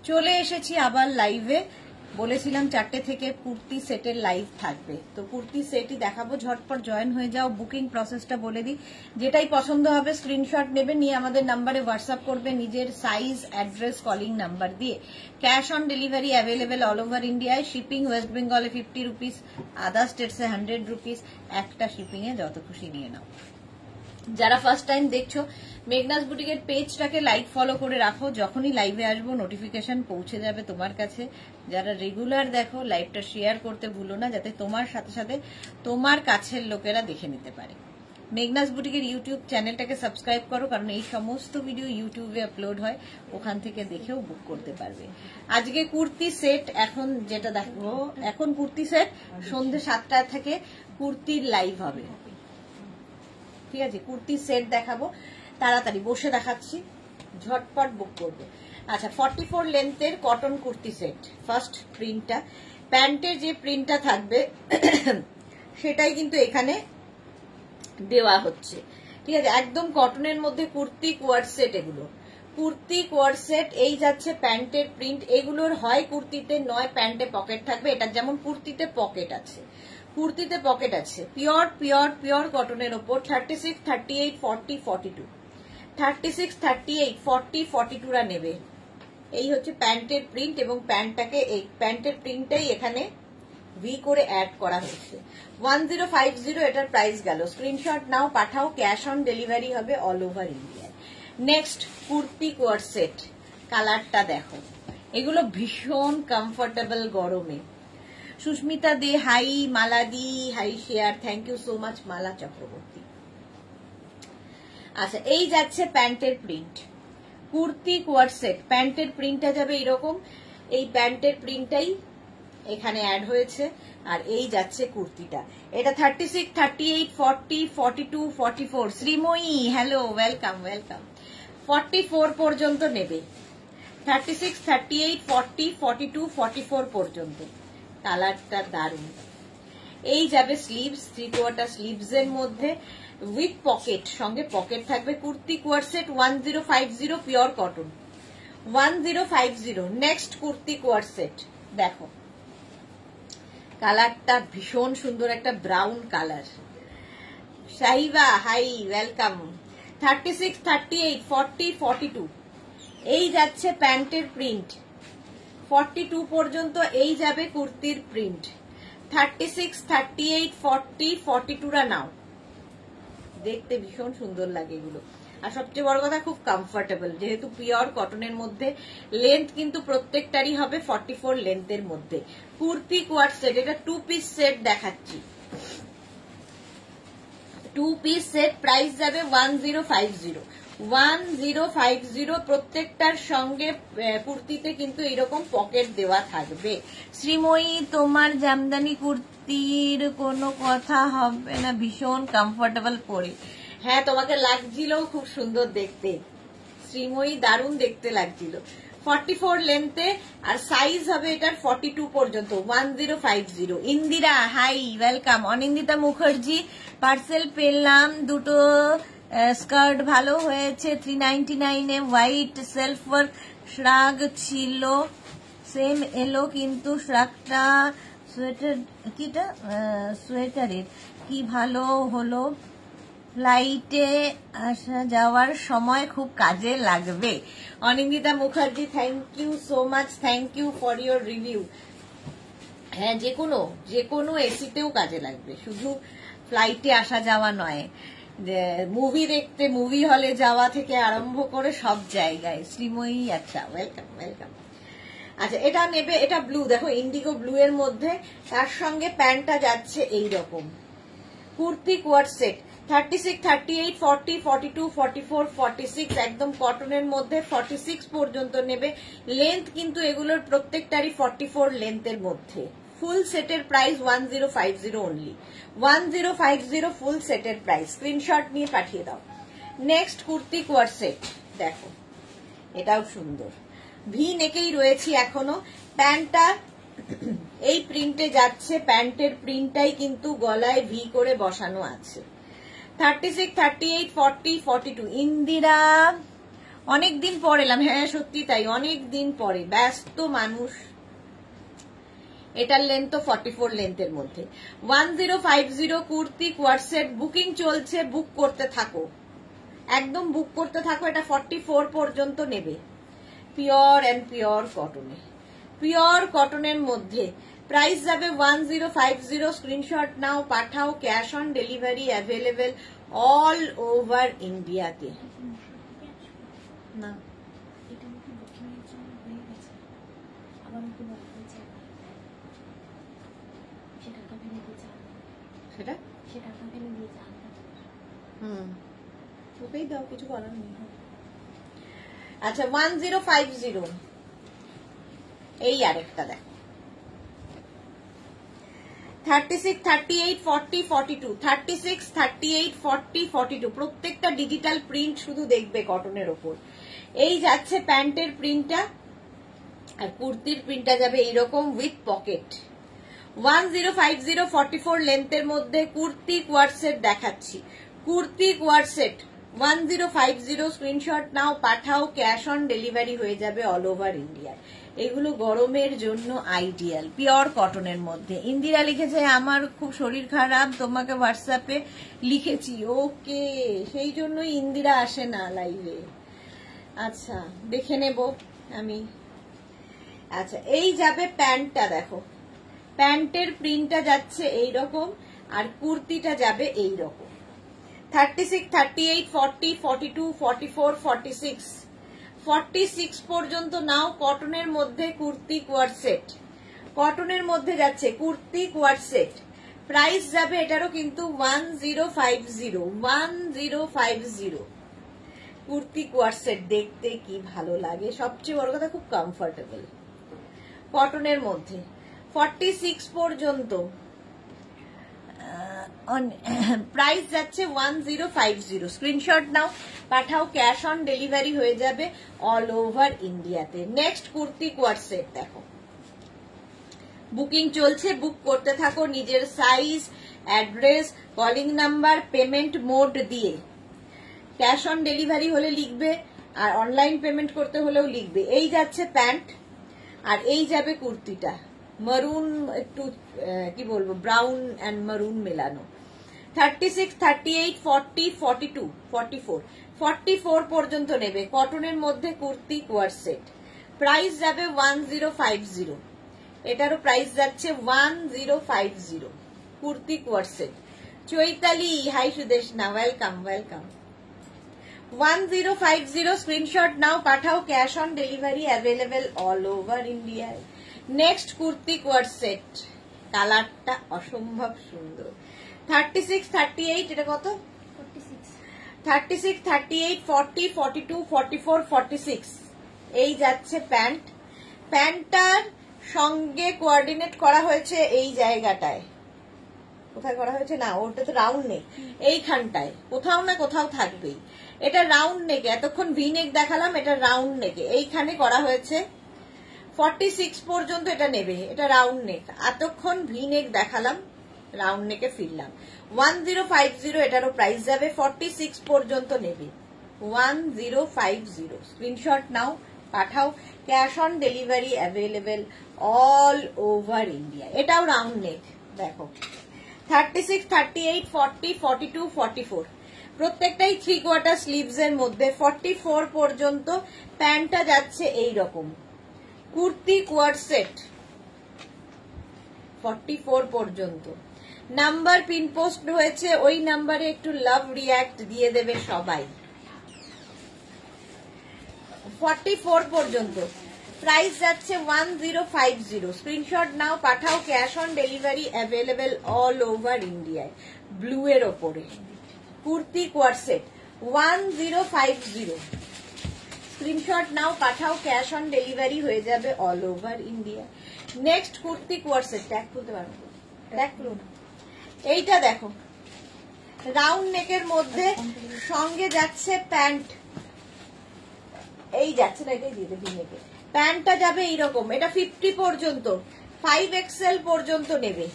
চলে এসেছি আবার লাইভে। বলেছিলাম 4টে থেকে কুর্তি সেটের লাইভ থাকবে, তো কুর্তি সেটই দেখাবো। ঝটপট জয়েন হয়ে যাও। বুকিং প্রসেসটা বলে দিই, যেটাই পছন্দ হবে স্ক্রিনশট নেবে, নিয়ে আমাদের নাম্বারে হোয়াটসঅ্যাপ করবে নিজের সাইজ, অ্যাড্রেস, কলিং নাম্বার দিয়ে। Cash on delivery available all over ইন্ডিয়ায়। শিপিং ওয়েস্ট বেঙ্গলে 50 রুপিস, আদার স্টেটসে 100 রুপিস। একটা শিপিং এ যত খুশি নিয়ে নাও। যারা ফার্স্ট টাইম দেখছো, মেঘনাস বুটিকের পেজটাকে লাইক ফলো করে রাখো, যখনই লাইভে আসবো নোটিফিকেশন পৌঁছে যাবে তোমার কাছে। যারা রেগুলার দেখো, লাইভটা শেয়ার করতে ভুলো না, যাতে তোমার সাথে সাথে তোমার কাছের লোকেরা দেখে নিতে পারে। মেঘনাস বুটিকের ইউটিউব চ্যানেলটাকে সাবস্ক্রাইব করো, কারণ এই সমস্ত ভিডিও ইউটিউবে আপলোড হয়, ওখান থেকে দেখেও বুক করতে পারবে। আজকে কুর্তি সেট, এখন যেটা দেখো, এখন কুর্তি সেট সন্ধ্যে 7টা থেকে কুর্তির লাইভ হবে। ঠিক আছে, কুর্তি সেট দেখাবো, তাড়াতাড়ি বসে দেখাচ্ছি, ঝটপট বুক করবে। আচ্ছা, 44 লেন্থের কটন কুর্তি সেট। ফার্স্ট প্রিন্টটা, প্যান্টের যে প্রিন্টটা থাকবে সেটাই কিন্তু এখানে দেওয়া হচ্ছে। ঠিক আছে, একদম কটনের মধ্যে কুর্তি কোয়ার্ড সেট। এগুলো কুর্তি কোয়ার্ড সেট। এই যাচ্ছে প্যান্টের প্রিন্ট। এগুলোর হয় কুর্তিতে, নয় প্যান্টে পকেট থাকবে। এটা যেমন কুর্তিতে পকেট আছে, কুর্তিতে পকেট আছে। পিওর পিওর পিওর কটনের ওপর। 36, 38, 40, 42, 36, 38, 40, 42রা নেবে। এই হচ্ছে প্যান্টের প্রিন্ট, এবং প্যান্টটাকে, এই প্যান্টের প্রিন্টটাই এখানে ভি করে অ্যাড করা হয়েছে। 1050 এটার প্রাইস গেল। স্ক্রিনশট নাও, পাঠাও। Cash on delivery all over over ইন্ডিয়ায়। Next kurti coord set. কালারটা দেখো, এগুলো ভীষণ কমফোর্টেবল গরমে। Susmita De hi, Mala di hi share, thank you so much Mala Chakraborty. আচ্ছা, এই যাচ্ছে প্যান্টের প্রিন্ট, কুর্তি কোয়ার্ড সেট। প্যান্টের প্রিন্টটা যাবে এরকম, এই প্যান্টের প্রিন্টটাই এখানে অ্যাড হয়েছে। আর এই যাচ্ছে কুর্তিটা, এটা 36, 38, 40, 42, 44। Sreemoyee hello, welcome welcome. 44 পর্যন্ত নেবে। 36, 38, 40, 42, 44 পর্যন্ত। কালারটা দারুণ। এই যাবে স্লিভস, 3/4 স্লিভস এর মধ্যে উইথ পকেট, সঙ্গে পকেট থাকবে। Kurti coord set 1050 pure cotton, 1050। Next kurti coord set দেখো, কালারটা ভীষণ সুন্দর, একটা brown colour. Sahiba hi, welcome. 36, 38, 40, 42। এই যাচ্ছে প্যান্টের প্রিন্ট। 42 পর্যন্ত এই যাবে কুর্তির প্রিন্ট। 36, 38, 40, 42রা নাও। দেখতে ভীষণ সুন্দর লাগে এগুলো, আর সবচেয়ে বড় কথা খুব কমফোর্টেবল, যেহেতু পিওর কটনের মধ্যে। লেন্থ কিন্তু প্রত্যেকটারই হবে 44 লেন্থের মধ্যে। কুর্তি কোয়ার্ড সেট, এটা 2 পিস সেট দেখাচ্ছি। 2 পিস সেট, প্রাইস যাবে 1050। 1050। প্রত্যেকটার সঙ্গে কুর্তিতে কিন্তু এরকম পকেট দেওয়া থাকবে। শ্রীময়ী, তোমার জামদানি কুর্তির কোনো কথা হবে না, ভীষণ কমফোর্টেবল পরে। হ্যাঁ, তোমাকে লাগছিল খুব সুন্দর দেখতে শ্রীময়ী, দারুণ দেখতে লাগছিল। 44 লেন্থে, আর সাইজ হবে এটার 42 পর্যন্ত। 1050। Indira hi, welcome. Anindita Mukherjee, parcel পেলাম দুটো স্কার্ট, ভালো হয়েছে। 399 এ হোয়াইট সেলফ ওয়ার্ক শ্রাগ ছিল, সেম এলো, কিন্তু শ্রাগটা সোয়েটার, কিটা সোয়েটারের কি ভালো হলো, ফ্লাইটে আসা যাওয়ার সময় খুব কাজে লাগবে। Anindita Mukherjee, thank you so much, thank you for your review. হ্যাঁ, যে কোনো এসিতেও কাজে লাগবে, শুধু ফ্লাইটে আসা যাওয়া নয়, মুভি দেখতে, মুভি হলে যাওয়া থেকে আরম্ভ করে সব জায়গায়। শ্রীময়ী, আচ্ছা, ওয়েলকাম ওয়েলকাম। আচ্ছা, এটা নেবে, এটা ব্লু, দেখো ইন্ডিগো ব্লু এর মধ্যে, তার সঙ্গে প্যান্টটা যাচ্ছে এইরকম। কুর্তি কোয়ার্ড সেট 36, 38, 40, 42, 44, 46, একদম কটনের মধ্যে। 46 পর্যন্ত নেবে। লেন্থ কিন্তু এগুলোর প্রত্যেকটারই 44 লেন্থের মধ্যে। ফুল সেটের প্রাইস 1050 অনলি। 1050 ফুল সেটের প্রাইস। স্ক্রিনশট নিয়ে পাঠিয়ে দাও। নেক্সট কুর্তি কোয়ার্ড সেট দেখো, এটাও সুন্দর। ভি নেকেই রয়েছি এখনো। প্যান্টটা এই প্রিন্টে যাচ্ছে, প্যান্টের প্রিন্টটাই কিন্তু গলায় ভি করে বসানো আছে। 36, 38, 40, 42। ইন্দিরা অনেকদিন পর এলাম, হ্যাঁ সত্যি তাই, অনেকদিন পরে, ব্যস্ত মানুষ। এটার লেন্থ তো 44 লেন্থের মধ্যে। 1050 কুর্তি কোয়ার সেট বুকিং চলছে, বুক করতে থাকো, একদম বুক করতে থাকো। এটা 44 পর্যন্ত নেবে। পিওর অ্যান্ড পিওর কটনে, পিওর কটনের মধ্যে প্রাইস যাবে 1050। স্ক্রিনশট নাও, পাঠাও, cash on delivery available all over ইন্ডিয়াতে। না সেটা ওকেই দাও, কিছু করার নেই। আচ্ছা 1050 এই আরেকটা দেখ, 36, 38, 40, 42, 36, 38, 40, 42 প্রত্যেকটা ডিজিটাল প্রিন্ট শুধু দেখবে কটনের ওপর। এই যাচ্ছে প্যান্টের প্রিন্টটা, আর কুর্তির প্রিন্টটা যাবে এইরকম উইথ পকেট। 1050 44 লেন্থের মধ্যে কুর্তি কোয়ার সেট দেখাচ্ছি, কুর্তি কোয়ার সেট 1050। স্ক্রিনশট নাও, পাঠাও, ক্যাশ অন ডেলিভারি হয়ে যাবে অল ওভার ইন্ডিয়া। এগুলো গরমের জন্য আইডিয়াল, পিওর কটনের মধ্যে। ইন্দিরা লিখেছে আমার খুব শরীর খারাপ, তোমাকে হোয়াটসঅ্যাপে লিখেছি। ওকে, সেই জন্যই ইন্দিরা আসে না লাইভে। আচ্ছা দেখে নেব আমি। আচ্ছা এই যাবে প্যান্টটা, দেখো প্যান্টের প্রিন্টটা যাচ্ছে এইরকম, আর কুর্তিটা যাবে এইরকম। 36, 38, 40, 42, 44, 46, 46 পর্যন্ত নাও। কটনের মধ্যে কুর্তি কোয়ার সেট, কটনের মধ্যে যাচ্ছে কুর্তি কোয়ার সেট। প্রাইস যাবে এটারও কিন্তু 1050, 1050 কুর্তি কোয়ার সেট। দেখতে কি ভালো লাগে, সবচেয়ে বড় কথা খুব কমফোর্টেবল কটনের মধ্যে। 46 পর্যন্ত প্রাইস যাচ্ছে 1050। স্ক্রিনশট নাও, পাঠাও, ক্যাশ অন ডেলিভারি হয়ে যাবে অল ওভার ইন্ডিয়াতে। নেক্সট কুর্তি কোয়ার সেট দেখো, বুকিং চলছে, বুক করতে থাকো নিজের size, address, calling number, payment mode দিয়ে। ক্যাশ অন ডেলিভারি হলে লিখবে, আর অনলাইন পেমেন্ট করতে হলেও লিখবে। এই যাচ্ছে প্যান্ট, আর এই যাবে কুর্তিটা মারুন, একটু কি বলবো ব্রাউন অ্যান্ড মারুন মেলানো। 36, 38, 40, 42, 44, 44 পর্যন্ত নেবে কটনের মধ্যে কুর্তি কোয়ার সেট। প্রাইস যাবে 1050, এটারও প্রাইস যাচ্ছে 1050 kurti coord set. Chaitali hi Sudeshna, welcome welcome. 1050 screenshot নাও, পাঠাও, cash on delivery available all over ইন্ডিয়ায়। নেক্সট কুর্তি কোয়ার সেট, কালারটা অসম্ভব সুন্দর। 36, 38, এটা কত? 36, 38, 40, 42, 44, 46 এই যাচ্ছে প্যান্ট। প্যান্টটার সঙ্গে কোঅর্ডিনেট করা হয়েছে এই জায়গাটায়, কোথায় করা হয়েছে না, ওটা তো রাউন্ড নেক, এইখানটায় কোথাও না কোথাও থাকবেই। এটা রাউন্ড নেকে, এতক্ষণ ভি নেক দেখালাম, এটা রাউন্ড নেকে এইখানে করা হয়েছে। 46 পর্যন্ত এটা নেবে, এটা রাউন্ড নেক, এতক্ষণ ভি নেক দেখালাম, রাউন্ড নেকে ফিরলাম। 1050 এটারও প্রাইস যাবে, 46 পর্যন্ত নেবে 1050। স্ক্রিনশট নাও, পাঠাও, cash on delivery available all over India. এটাও রাউন্ড নেক দেখো। 36, 38, 40, 42, 44 প্রত্যেকটাই 3/4 স্লিভস এর মধ্যে। 44 পর্যন্ত প্যান্টটা যাচ্ছে এইরকম, কুর্তি কোয়ার সেট 44 পর্যন্ত। নাম্বার পিন পোস্ট হয়েছে, ওই নাম্বারে একটু লাভ রিয়াক্ট দিয়ে দেবে সবাই। 44 পর্যন্ত প্রাইস যাচ্ছে 1050। স্ক্রিনশট নাও, পাঠাও, cash on delivery available all over ইন্ডিয়ায়। ব্লু এর ওপরে কুর্তি কোয়ার সেট 1050। স্ক্রিনশট নাও, পাঠাও, ক্যাশ অন ডেলিভারি হয়ে যাবে all over India. Next kurti coord set, tag খুলতে পারবো, ট্যাগ খুলুন। এইটা দেখো রাউন্ড নেকের মধ্যে, সঙ্গে যাচ্ছে প্যান্ট, এই যাচ্ছে না, এটাই দিয়ে দেবে নেকে। প্যান্টটা যাবে এইরকম, এটা 50 পর্যন্ত, 5XL পর্যন্ত নেবে।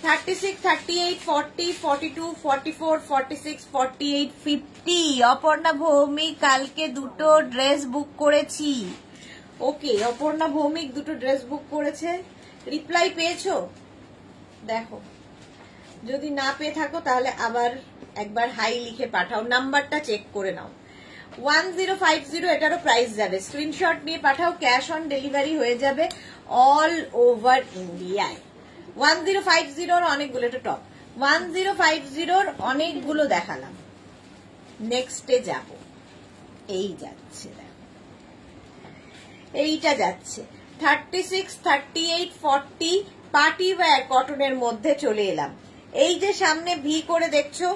36, 38, 40, 42, 44, 46, 48, 50। অপর্ণা ভৌমিক কালকে দুটো ড্রেস বুক করেছি। ওকে, অপর্ণা ভৌমিক দুটো ড্রেস বুক করেছে। রিপ্লাই পেয়েছো? দেখো, যদি না পেয়ে থাকো তাহলে আবার একবার হাই লিখে পাঠাও, নাম্বারটা চেক করে নাও। 1050 এটারও প্রাইস যাবে, স্ক্রিনশট নিয়ে পাঠাও, ক্যাশ অন ডেলিভারি হয়ে যাবে অল ওভার ইন্ডিয়ায়। 1050 অনেকগুলো, এটা টপ। 1050 অনেকগুলো দেখালাম, নেক্সটে যাব। এই যাচ্ছে, দেখো এইটা যাচ্ছে 36, 38, 40 পার্টি ওয়্যার কটনের মধ্যে চলে এলাম। এই যে সামনে ভি করে দেখছো,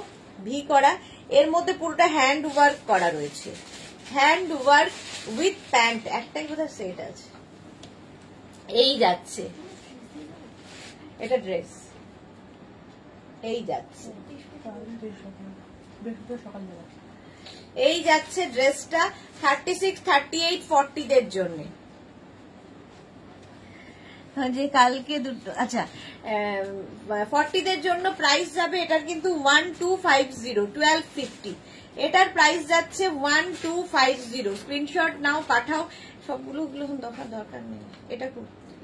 ভি করা, এর মধ্যে পুরোটা হ্যান্ড ওয়ার্ক করা রয়েছে, হ্যান্ড ওয়ার্ক উইথ প্যান্ট, একটাই বোধহয় সেট আছে। এই যাচ্ছে, এটা ড্রেস, এই যাচ্ছে, এই যাচ্ছে ড্রেসটা 36, 38, 40 দের জন্য। যে কালকে দুটো, আচ্ছা 40 দের জন্য প্রাইস যাবে এটার কিন্তু 1250, 1250। এটার প্রাইস যাচ্ছে 1250। স্ক্রিনশট নাও, পাঠাও। সবগুলো দরকার নেই। এটা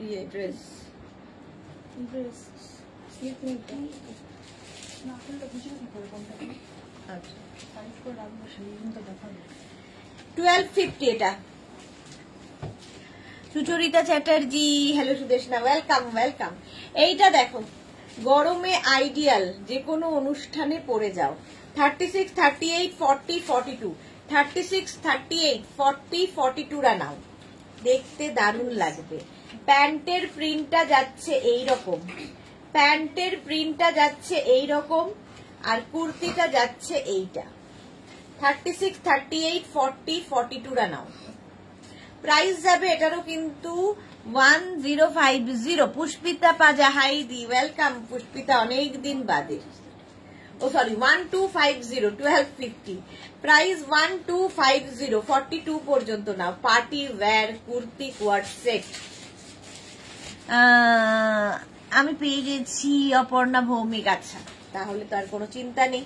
ইয়ে ড্রেস, 1250 এটা। Sucharita Chatterjee, hello Sudeshna, welcome welcome. এইটা দেখো, গরমে আইডিয়াল, যে কোনো অনুষ্ঠানে পরে যাও। 36, 38, 40, 42, 36, 38, 40, 42 রা নাও, দেখতে দারুণ লাগবে। প্যান্টের প্রিন্টটা যাচ্ছে এইরকম, প্যান্টের প্রিন্টটা যাচ্ছে এইরকম, আর কুর্তিটা যাচ্ছে এইটা। 36, 38, 40, 42 রা নাও, প্রাইস যাবে এটারও কিন্তু 1050। পুষ্পিতা পাজা, হাই দি, ওয়েলকাম পুষ্পিতা, অনেকদিন বাদে। ও সরি, 1250, 1250 প্রাইস, 1250, 42 পর্যন্ত নাও। Party wear kurti coord set. আমি পেয়ে গেছি অপর্ণা ভৌমিক। আচ্ছা, তাহলে তো আর কোনো চিন্তা নেই।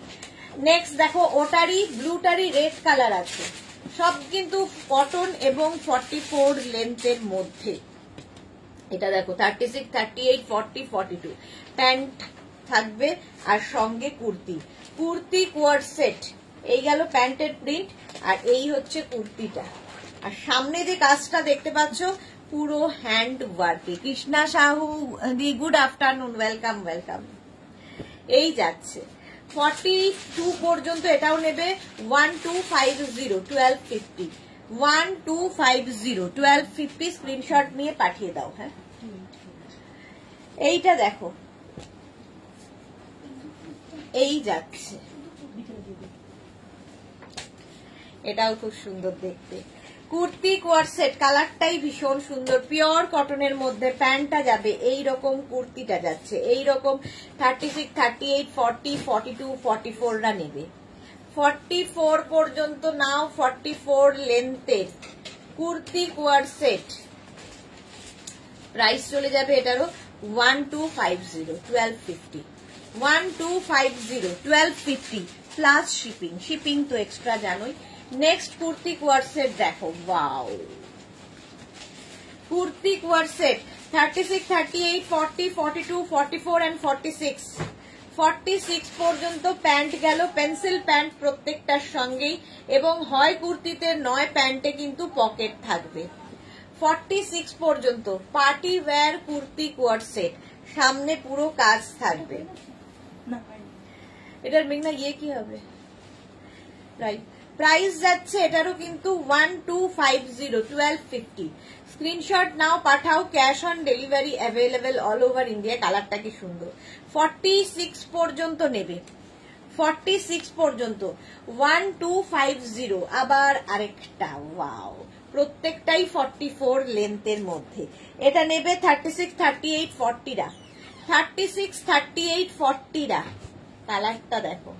নেক্সট দেখো, ওটারই ব্লুটারই রেড কালার আছে, সব কিন্তু কটন এবং 44 লেন্থের মধ্যে। এটা দেখো 36, 38, 40, 42 প্যান্ট থাকবে আর সঙ্গে কুর্তি, কুর্তি কোয়ার্ড সেট। এই গেল প্যান্টের প্রিন্ট, আর এই হচ্ছে কুর্তিটা। আর সামনে যে কাজটা দেখতে পাচ্ছ পুরো হ্যান্ড ওয়ার্কে। কৃষ্ণা সাহু দি, গুড আফটারনুন, ওয়েলকাম ওয়েলকাম। এই যাচ্ছে 42 পর্যন্ত, এটাও নেবে 1250, 1250, 1250, 1250। স্ক্রিনশট নিয়ে পাঠিয়ে দাও। হ্যাঁ, এইটা দেখো, এই যাচ্ছে, এটাও খুব সুন্দর দেখতে। কুর্তি কোয়ার সেট, কালারটাই ভীষণ সুন্দর, পিওর কটনের মধ্যে। প্যান্টটা যাবে এইরকম, কুর্তিটা যাচ্ছে এইরকম। 36, 38, 40, 42, 44 রা নেবে। 44 পর্যন্ত নাও, 44 লেন্থের কুর্তি কোয়ার সেট। প্রাইস চলে যাবে এটারও 1250, 1250, 1250, 1250 প্লাস শিপিং। শিপিং তো এক্সট্রা জানোই। নেক্সট কুর্তি কোয়ার সেট দেখো, wow, kurti coord set 36, 38, 40, 42, 44 and 46। 46 পর্যন্ত প্যান্ট গেল, পেন্সিল প্যান্ট প্রত্যেকটার সঙ্গেই, এবং হয় কুর্তিতে নয় প্যান্টে কিন্তু পকেট থাকবে। 46 পর্যন্ত party wear kurti coord set, সামনে পুরো কাজ থাকবে। এটার মেঘনা ইয়ে কি হবে, রাইট। প্রাইস যাচ্ছে এটারও কিন্তু 1250, 1250। স্ক্রিনশট নাও, পাঠাও, cash on delivery available all over India. কালারটা কি সুন্দর। 46 পর্যন্ত নেবে, 46 পর্যন্ত 1250। আবার আরেকটা, ওয়াও, প্রত্যেকটাই 44 লেন্থের মধ্যে। এটা নেবে 36, 38, 40 রা, 36, 38, 40 রা। কালারটা দেখো,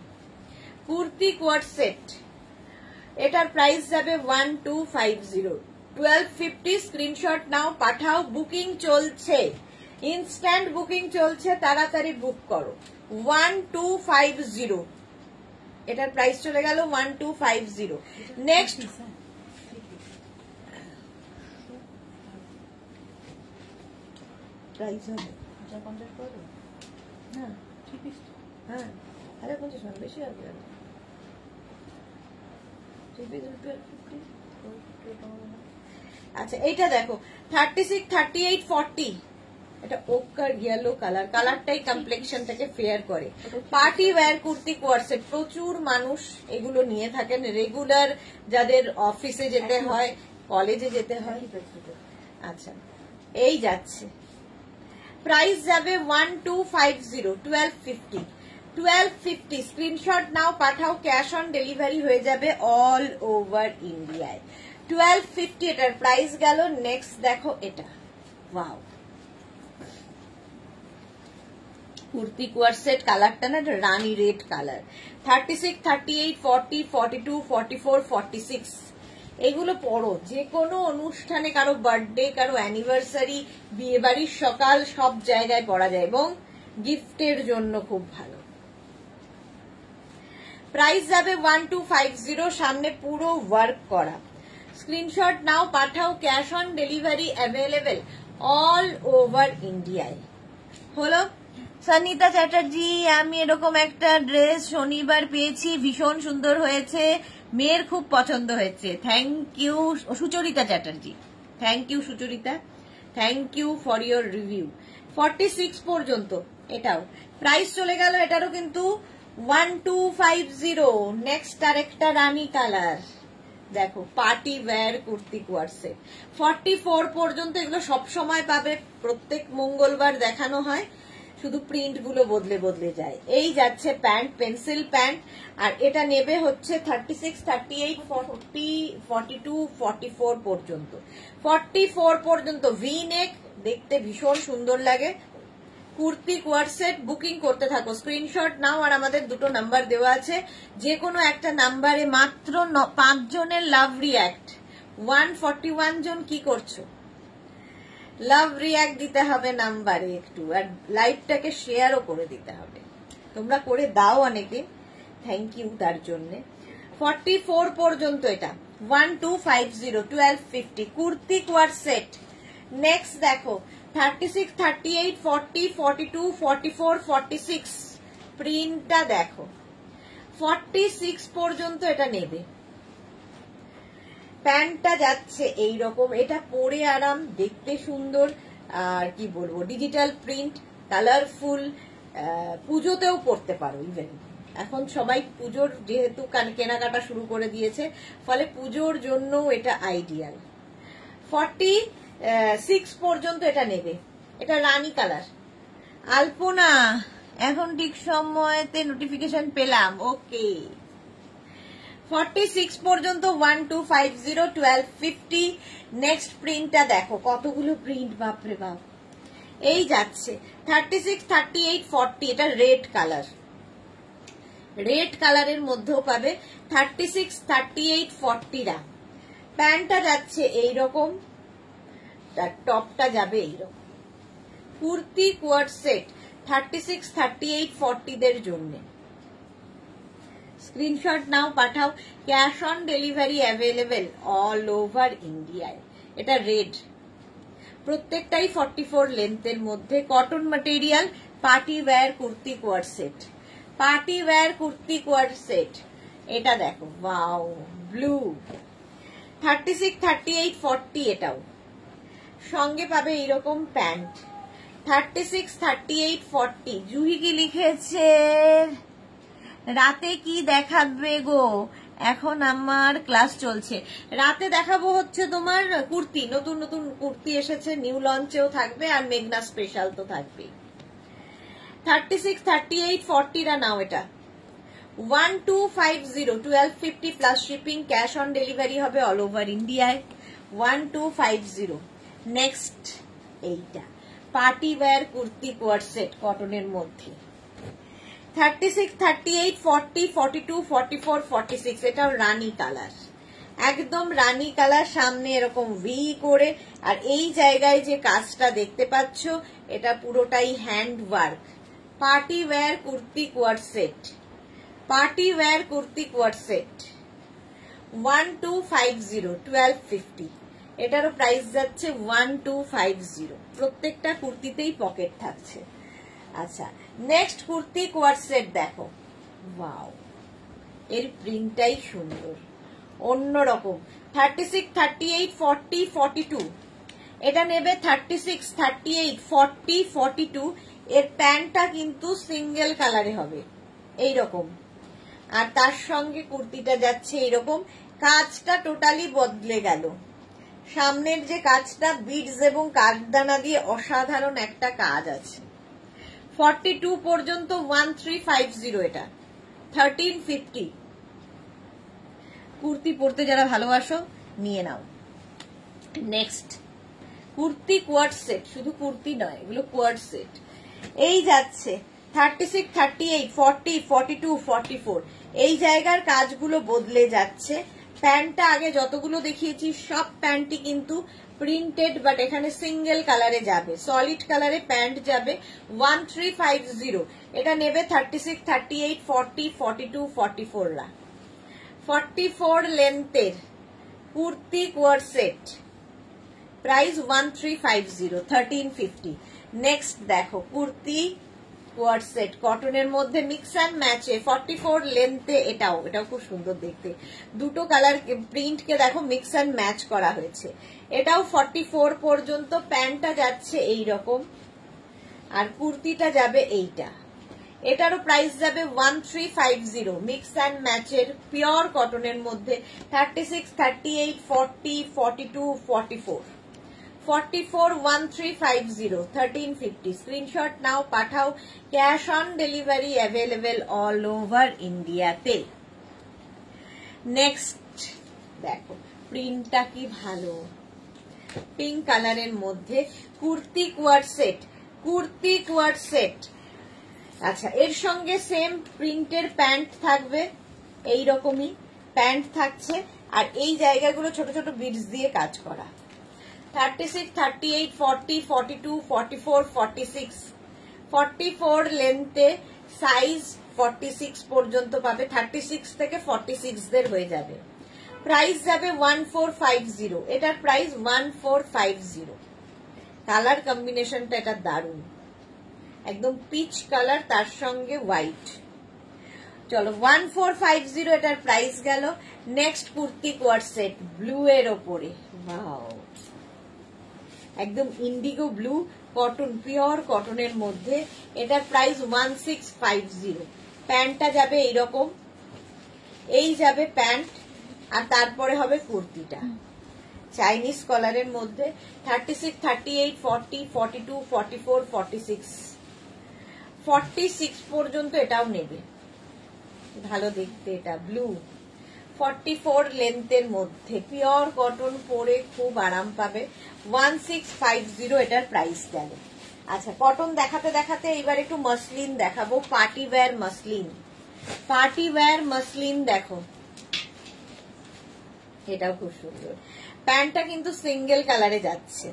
কুর্তি কোয়ার্ড সেট, এটার প্রাইস যাবে 1250, 1250। স্ক্রিনশট নাও, পাঠাও, বুকিং চলছে। ইনস্ট্যান্ট বুকিং চলছে, তাড়াতাড়ি বুক করো। 1250, এটার প্রাইস চলে গেল 1250। নেক্সট প্রাইস হবে হ্যাঁ, হ্যাঁ 1050 বেশি হবে। আচ্ছা এইটা দেখো 36, 38, 40, এটা ওকার ইয়েলো কালার, কালারটাই কমপ্লেক্সনটাকে ফেয়ার করে। পার্টি ওয়্যার কুর্তি কোয়ারসেট, প্রচুর মানুষ এগুলো নিয়ে থাকেন রেগুলার, যাদের অফিসে যেতে হয়, কলেজে যেতে হয়। আচ্ছা এই যাচ্ছে, প্রাইস যাবে 1250, 1250, 1250। স্ক্রিনশট নাও, পাঠাও, ক্যাশ অন ডেলিভারি হয়ে যাবে অল ওভার ইন্ডিয়ায়। 1250 এটার প্রাইস গেল। নেক্সট দেখো এটা, ওয়াও কুর্তি কোয়ারসেট, কালারটা না রানী রেড কালার। 36, 38, 40, 42, 44, 46 এগুলো পরো যে কোনো অনুষ্ঠানে, কারো বার্থডে, কারো অ্যানিভার্সারি, বিয়ে বাড়ির সকাল, সব জায়গায় পরা যায় এবং গিফটের জন্য খুব ভালো। প্রাইস যাবে 1250, সামনে পুরো ওয়ার্ক করা। স্ক্রিনশট নাও, পাঠাও, cash on delivery available all over ইন্ডিয়ায়। হলো সনিতা চ্যাটার্জি, আমি এরকম একটা ড্রেস শনিবার পেয়েছি, ভীষণ সুন্দর হয়েছে, মেয়ের খুব পছন্দ হয়েছে। Thank you Sucharita Chatterjee, thank you Sucharita, thank you for your review. 46 পর্যন্ত এটাও প্রাইস চলে গেল, এটারও কিন্তু 1250। নেক্সট আরেকটা রানী কালার দেখো, পার্টি ওয়্যার কুর্তি কোয়ারসেট 44 পর্যন্ত। এগুলো সব সময় পাবে, প্রত্যেক মঙ্গলবার দেখানো হয়, শুধু প্রিন্ট গুলো বদলে বদলে যায়। এই যাচ্ছে প্যান্ট, পেন্সিল প্যান্ট, আর এটা নেবে হচ্ছে 36, 38, 40, 42, 44 পর্যন্ত। 44 পর্যন্ত ভি নেক, দেখতে ভীষণ সুন্দর লাগে। কুর্তি কোয়ারসেট বুকিং করতে থাকো, স্ক্রিনশট নাও, আর আমাদের দুটো নাম্বার দেওয়া আছে, যে কোনো একটা নাম্বারে মাত্র 5 জনের লাভ রিয়াক্ট। 141 জন কি করছো? লাভ রিয়াক্ট দিতে হবে নাম্বারে একটু, আর লাইভটাকে শেয়ারও করে দিতে হবে। তোমরা করে দাও অনেকে, থ্যাংক ইউ তার জন্য। 44 পর্যন্ত এটা 1250, 1250 কুর্তি কোয়ারসেট। নেক্সট দেখো 36, 38, 40, 42, 44, 46 প্রিন্টটা দেখো। 46 পর্যন্ত এটা নেবে। প্যান্টটা যাচ্ছে এইরকম, এটা পরে আরাম, দেখতে সুন্দর, আর কি বলবো, ডিজিটাল প্রিন্ট, কালারফুল, পুজোতেও পরতে পারো। ইভেন এখন সবাই পুজোর যেহেতু কেনাকাটা শুরু করে দিয়েছে, ফলে পুজোর জন্য এটা আইডিয়াল। 46 পর্যন্ত এটা নেবে। এটা রানী কালার। আলপনা, এখন ঠিক সময়তে নোটিফিকেশন পেলাম, ওকে। 46 পর্যন্ত 1250, 1250। নেক্সট প্রিন্টটা দেখো, কতগুলো প্রিন্ট, বাপরে বাপ। এই যাচ্ছে 36, 38, 40, এটা রেড কালার, রেড কালারের মধ্যেও পাবে। 36, 38, 40 প্যান্টটা যাচ্ছে এইরকম, তার টপটা যাবে এইরকম। কুর্তি কোয়ারসেট 36, 38, 40 দের জন্য। স্ক্রিনশট নাও, পাঠাও, cash on delivery available all over ইন্ডিয়ায়। এটা রেড, প্রত্যেকটাই 44 লেন্থের মধ্যে, cotton material, party wear kurti coord set, party wear kurti coord set. এটা দেখো, ওয়াও ব্লু। 36, 38, 40 এটাও সঙ্গে পাবে এইরকম প্যান্ট। 36, 38, 40 জুহি কি লিখেছে, রাতে কি দেখাবে গো? এখন আমার ক্লাস চলছে, রাতে দেখাবো হচ্ছে তোমার কুর্তি, নতুন নতুন কুর্তি এসেছে, নিউ লঞ্চেও থাকবে, আর মেঘনা স্পেশাল তো থাকবেই। 36, 38, 40 নাও। এটা 1250, 1250 plus shipping, cash on delivery all over over ইন্ডিয়ায়। 1250। নেক্সট এইটা পার্টি ওয়্যার কুর্তি কোয়ারসেট কটনের মধ্যে। 36, 38, 40, 42, 44, 46 এটাও রানী কালার, একদম রানী কালার, সামনে এরকম ভি করে, আর এই জায়গায় যে কাজটা দেখতে পাচ্ছ এটা পুরোটাই hand work. Party wear kurti coord set, party wear kurti coord set 1250, 1250। এটারও প্রাইস যাচ্ছে 1250। প্রত্যেকটা কুর্তিতেই পকেট থাকছে। আচ্ছা, নেক্সট কুর্তি কোয়ার্ড সেট দেখো, ওয়াও, এর প্রিন্টটাই সুন্দর, অন্যরকম। 36, 38, 40, 42, এটা নেবে 36, 38, 40, 42। এর প্যান্টটা কিন্তু সিঙ্গেল কালারে হবে এইরকম, আর তার সঙ্গে কুর্তিটা যাচ্ছে এইরকম। কাজটা টোটালি বদলে গেল, সামনের যে কাজটা বিডস এবং কাঠদানা দিয়ে অসাধারণ একটা কাজ আছে। 42 পর্যন্ত 1350, এটা 1350। কুর্তি পরতে যারা ভালোবাসো নিয়ে নাও। নেক্সট কুর্তি কোয়ার্ড সেট, শুধু কুর্তি নয়, এগুলো কোয়ার্ড সেট। এই যাচ্ছে 36, 38, 40, 42, 44। এই জায়গার কাজগুলো বদলে যাচ্ছে। প্যান্টটা আগে যতগুলো দেখিয়েছি সব প্যান্টই কিন্তু প্রিন্টেড, বাট এখানে সিঙ্গেল কালারে যাবে, সলিড কালারে প্যান্ট যাবে। 1350, এটা নেবে 36, 38, 40, 42, 44 রা। 44 লেন্থের kurti coord set, price 1350, 1350। Next দেখো কুর্তি কোয়ার্ড সেট কটনের মধ্যে মিক্স অ্যান্ড ম্যাচে, 44 লেন্থে। এটাও খুব সুন্দর দেখতে, দুটো কালার প্রিন্টকে দেখো মিক্স অ্যান্ড ম্যাচ করা হয়েছে। এটাও 44 পর্যন্ত। প্যান্টটা যাচ্ছে এইরকম, আর কুর্তিটা যাবে এইটা। এটারও প্রাইস যাবে 1350, মিক্স অ্যান্ড ম্যাচের পিওর কটনের মধ্যে। 36, 38, 40, 42, 44, 44, 1350, 1350। স্ক্রিনশট নাও, পাঠাও। Cash on delivery available all over ইন্ডিয়াতে। নেক্সট দেখো, প্রিন্টটা কি ভালো, পিঙ্ক কালারের মধ্যে kurti coord set, kurti coord set. আচ্ছা, এর সঙ্গে সেম প্রিন্টের প্যান্ট থাকবে, এইরকমই প্যান্ট থাকছে, আর এই জায়গাগুলো ছোট ছোট বিডস দিয়ে কাজ করা। 36, 38, 40, 42, 44, 46, 44 লেন্থে, সাইজ 46 পর্যন্ত পাবে। 36 থেকে 46 দের হয়ে যাবে। প্রাইস যাবে 1450, এটার প্রাইস 1450। কালার কম্বিনেশনটা এটা দারুণ, একদম পিচ কালার, তার সঙ্গে হোয়াইট। চলো 1450 এটার প্রাইস গেল। Next kurti coord set blue এর ওপরে, ওয়াও, একদম ইন্ডিগো ব্লু, কটন, পিওর কটনের মধ্যে। এটার প্রাইস 1650। প্যান্টটা যাবে এইরকম, এই যাবে প্যান্ট, আর তারপরে হবে কুর্তিটা চাইনিজ কলারের মধ্যে। 36, 38, 40, 42, 44, 46, 46 পর্যন্ত এটাও নেবে, ভালো দেখতে এটা ব্লু। 44 লেন্থের মধ্যে পিওর কটন, পরে খুব আরাম পাবে। 1650 এটার প্রাইস গেল। আচ্ছা, কটন দেখাতে দেখাতে এবার একটু মসলিন দেখাবো। Party wear muslin, party wear muslin দেখো, এটাও খুব সুন্দর। প্যান্টটা কিন্তু সিঙ্গেল কালারে যাচ্ছে,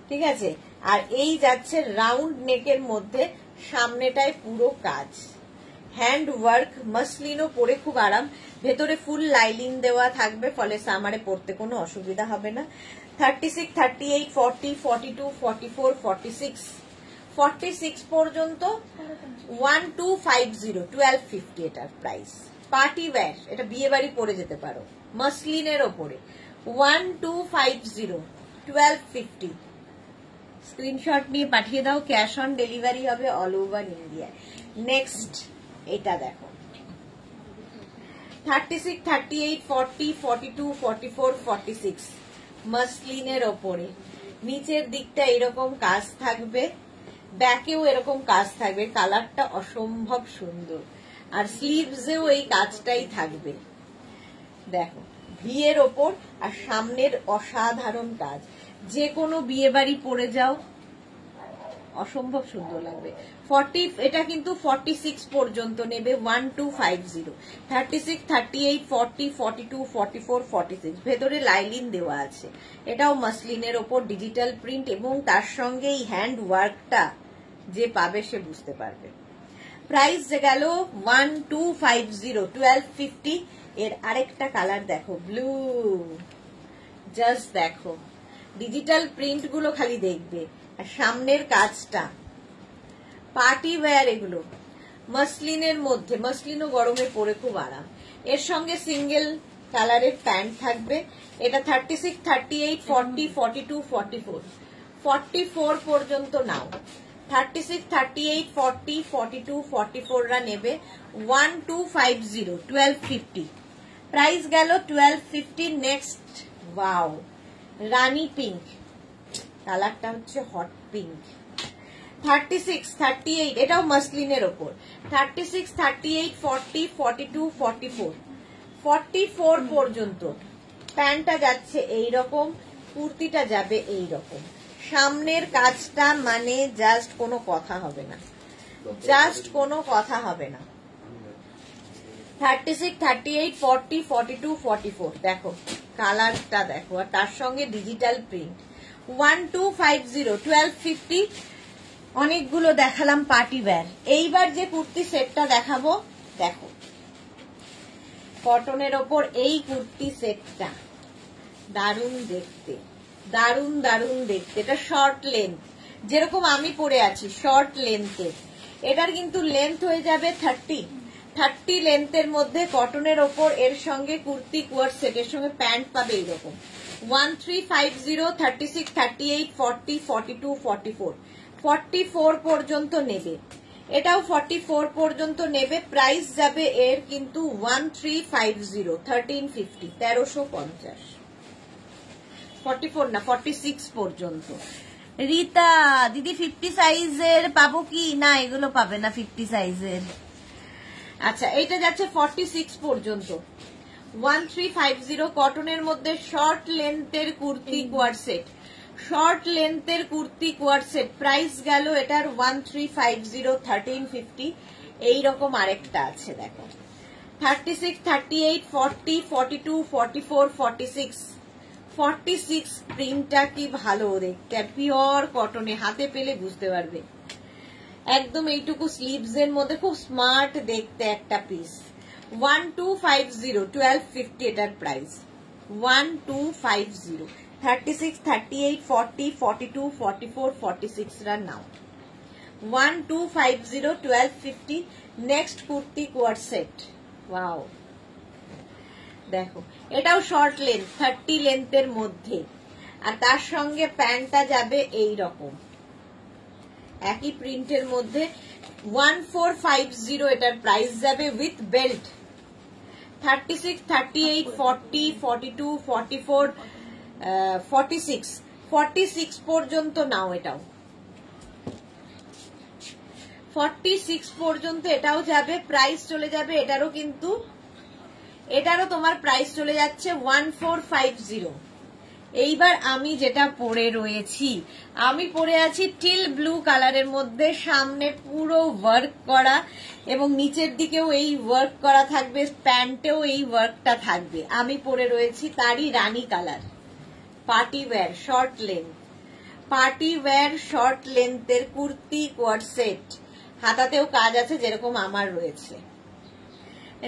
ঠিক আছে, আর এই যাচ্ছে রাউন্ড নেকের মধ্যে, সামনেটায় পুরো কাজ, হ্যান্ড ওয়ার্ক, মসলিনও পরে খুব আরাম। ভেতরে ফুল লাইলিং দেওয়া থাকবে, ফলে সামারে পরতে কোনো অসুবিধা হবে না। 36, 38, 40, 42, 44, 46, 46 পর্যন্ত 1250, 1250 এটার প্রাইস। পার্টি ওয়্যার, এটা বিয়ে বাড়ি পরে যেতে পারো, মসলিনের ওপরে। 1250, 1250। স্ক্রিনশট নিয়ে পাঠিয়ে দাও, cash on delivery all over over India. Next এটা দেখো, 36, 38, 40, 42, 44, 46, মসলিনের ওপরে। নিচের দিকটা এরকম কাজ থাকবে, ব্যাকেও এরকম কাজ থাকবে, কালারটা অসম্ভব সুন্দর, আর স্লিভসেও এই কাজটাই থাকবে। দেখো, ভি এর ওপর, আর সামনের অসাধারণ কাজ। যে কোনো বিয়ে বাড়ি পরে যাও, অসম্ভব সুন্দর লাগবে। 40 এটা কিন্তু 46 পর্যন্ত নেবে 1250। 36, 38, 40, 42, 44, 46 ভেতরে লাইলিন দেওয়া আছে। এটাও মাসলিনের ওপর ডিজিটাল প্রিন্ট এবং তার সঙ্গে এই হ্যান্ড ওয়ার্কটা যে পাবে সে বুঝতে পারবে। প্রাইস গেল 1250, 1250। এর আরেকটা কালার দেখো, ব্লু। জাস্ট দেখো, ডিজিটাল প্রিন্ট গুলো খালি দেখবে, আর সামনের কাজটা পার্টি ওয়্যার। এগুলো মাসলিনের মধ্যে, মাসলিনও গরমে পরে খুব আরাম। এর সঙ্গে সিঙ্গেল কালারের প্যান্ট থাকবে। এটা 36, 38, 40, 42, 44 44 পর্যন্ত নাও। 36, 38, 40, 42, 44 রা নেবে 1250, 1250। প্রাইস গেল 1250। নেক্সট, ওয়াও, রানী পিঙ্ক কালারটা হচ্ছে হট পিঙ্ক। 36, 38 এটাও মাসলিনের ওপর। 36, 38, 40, 42, 44 44 পর্যন্ত প্যান্টটা যাচ্ছে এইরকম, কুর্তিটা যাবে এইরকম। সামনের কাজটা মানে জাস্ট কোনো কথা হবে না, জাস্ট কোনো কথা হবে না। 36, 38, 40, 42, 44 দেখো কালারটা দেখো, আর তার সঙ্গে ডিজিটাল প্রিন্ট। 1250, 1250। অনেকগুলো দেখালাম পার্টি ওয়্যার। এইবার যে কুর্তি সেটটা দেখাবো, দেখো কটনের ওপর এই কুর্তি সেটটা দারুণ দেখতে, দারুণ দারুণ দেখতে। এটা শর্ট লেন্থ, যেরকম আমি পরে আছি শর্ট লেন্থের। এটার কিন্তু লেন্থ হয়ে যাবে 30 লেন্থের মধ্যে কটনের ওপর। এর সঙ্গে কুর্তি কোয়ার্ড সেটের সঙ্গে প্যান্ট পাবে এইরকম। 1350, 36, 38, 40, 42, 44 44 পর্যন্ত নেবে। এটাও 44 পর্যন্ত নেবে। প্রাইস যাবে এর কিন্তু 1350, 1350, 1350। 44 না, 46 পর্যন্ত। রীতা দিদি 50 সাইজের পাবো কি? না, এগুলো পাবে না 50 সাইজের। আচ্ছা, এইটা যাচ্ছে 46 পর্যন্ত। 1350 কটনের মধ্যে শর্ট লেন্থের কুর্তি কোয়ার্ড সেট, শর্ট লেন্থের কুর্তি কোয়ার্ড সেট। প্রাইস গেল এটার 1350, 1350। এইরকম আরেকটা আছে দেখো, 36, 38, 40, 42, 44, 46 46 প্রিন্টটা কি ভালো দেখতে, পিওর কটনে, হাতে পেলে বুঝতে পারবে। একদম এইটুকু স্লিভস এর মধ্যে খুব স্মার্ট দেখতে একটা পিস। 1250, 1250 এটার প্রাইস। 1250, 36, 38, 40, 42, 44, 46 রা নাও। 1250, 1250। Next kurti coord set, wow দেখো, এটাও শর্ট লেন্থ, 30 লেন্থের মধ্যে, আর তার সঙ্গে প্যান্টটা যাবে এই রকম একই প্রিন্টের মধ্যে। 1450 এটার প্রাইস যাবে উইথ বেল্ট। 36, 38, 40, 42, 44, 46 পর্যন্ত নাও। এটাও 46 পর্যন্ত এটাও যাবে। প্রাইস চলে যাবে এটারও, কিন্তু এটারও তোমার প্রাইস চলে যাচ্ছে 1450। এইবার আমি যেটা পরে রয়েছি, আমি পরে আছি টিল ব্লু কালারের মধ্যে, সামনে পুরো ওয়ার্ক করা এবং নিচের দিকেও এই ওয়ার্ক করা থাকবে, প্যান্টেও এই ওয়ার্কটা থাকবে। আমি পরে রয়েছি তারই রানী colour, party wear short length, party wear short লেন্থের কুর্তি কোয়ার্ড সেট। হাতাতেও কাজ আছে যেরকম আমার রয়েছে।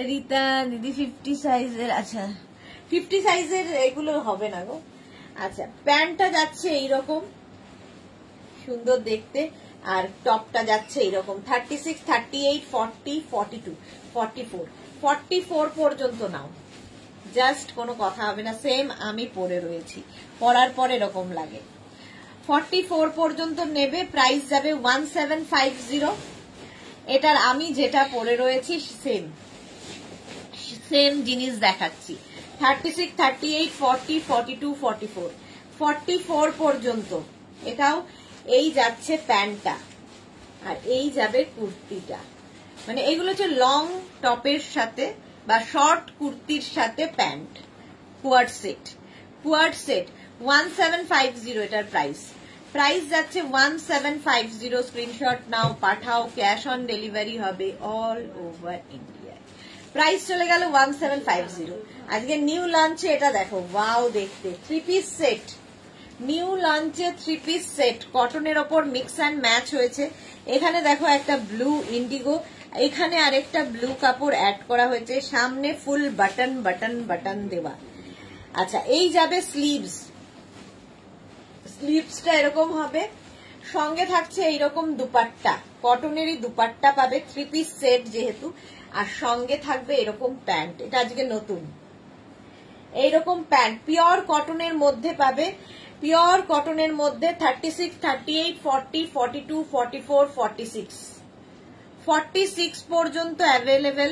রীতা দিদি 50 সাইজের, আচ্ছা 50 সাইজের এগুলো হবে না গো। আচ্ছা, প্যান্টটা যাচ্ছে এইরকম সুন্দর দেখতে, আর টপটা যাচ্ছে এইরকম। 36, 38, 40, 42, 44 44 পর্যন্ত নাও, জাস্ট কোনো কথা হবে না। সেম আমি পরে রয়েছি, পরার পর এরকম লাগে। 44 পর্যন্ত নেবে। প্রাইস যাবে 1750। এটার আমি যেটা পরে রয়েছি সেম জিনিস দেখাচ্ছি। 36, 38, 40, 42, 44 44 পর্যন্ত। এটাও এই যাচ্ছে প্যান্টটা, আর এই যাবে কুর্তিটা। মানে এগুলো হচ্ছে লং টপের সাথে বা শর্ট কুর্তির সাথে প্যান্ট কোয়ার্ড সেট। 1750 এটার প্রাইস। প্রাইস যাচ্ছে 1750। স্ক্রিনশট নাও, পাঠাও, cash on delivery all over over India. Price চলে গেল 1750। আজকে নিউ লঞ্চে এটা দেখো, ওয়াও দেখতে, 3 পিস সেট, নিউ লঞ্চে 3 পিস সেট, কটনের ওপর মিক্স অ্যান্ড ম্যাচ হয়েছে। এখানে দেখো একটা ব্লু ইন্ডিগো, এখানে আরেকটা ব্লু কাপড় অ্যাড করা হয়েছে, সামনে ফুল বাটন বাটন বাটন দেওয়া। আচ্ছা, এই যাবে স্লিভস, স্লিভসটা এরকম হবে, সঙ্গে থাকছে এইরকম দুপাট্টা, কটনেরই দুপাট্টা পাবে, 3 পিস সেট যেহেতু, আর সঙ্গে থাকবে এরকম প্যান্ট। এটা আজকে নতুন, এইরকম প্যান্ট পিওর কটনের মধ্যে পাবে, পিওর কটনের মধ্যে 36, 38, 40, 42, 44, 46 পর্যন্ত অ্যাভেলেবেল।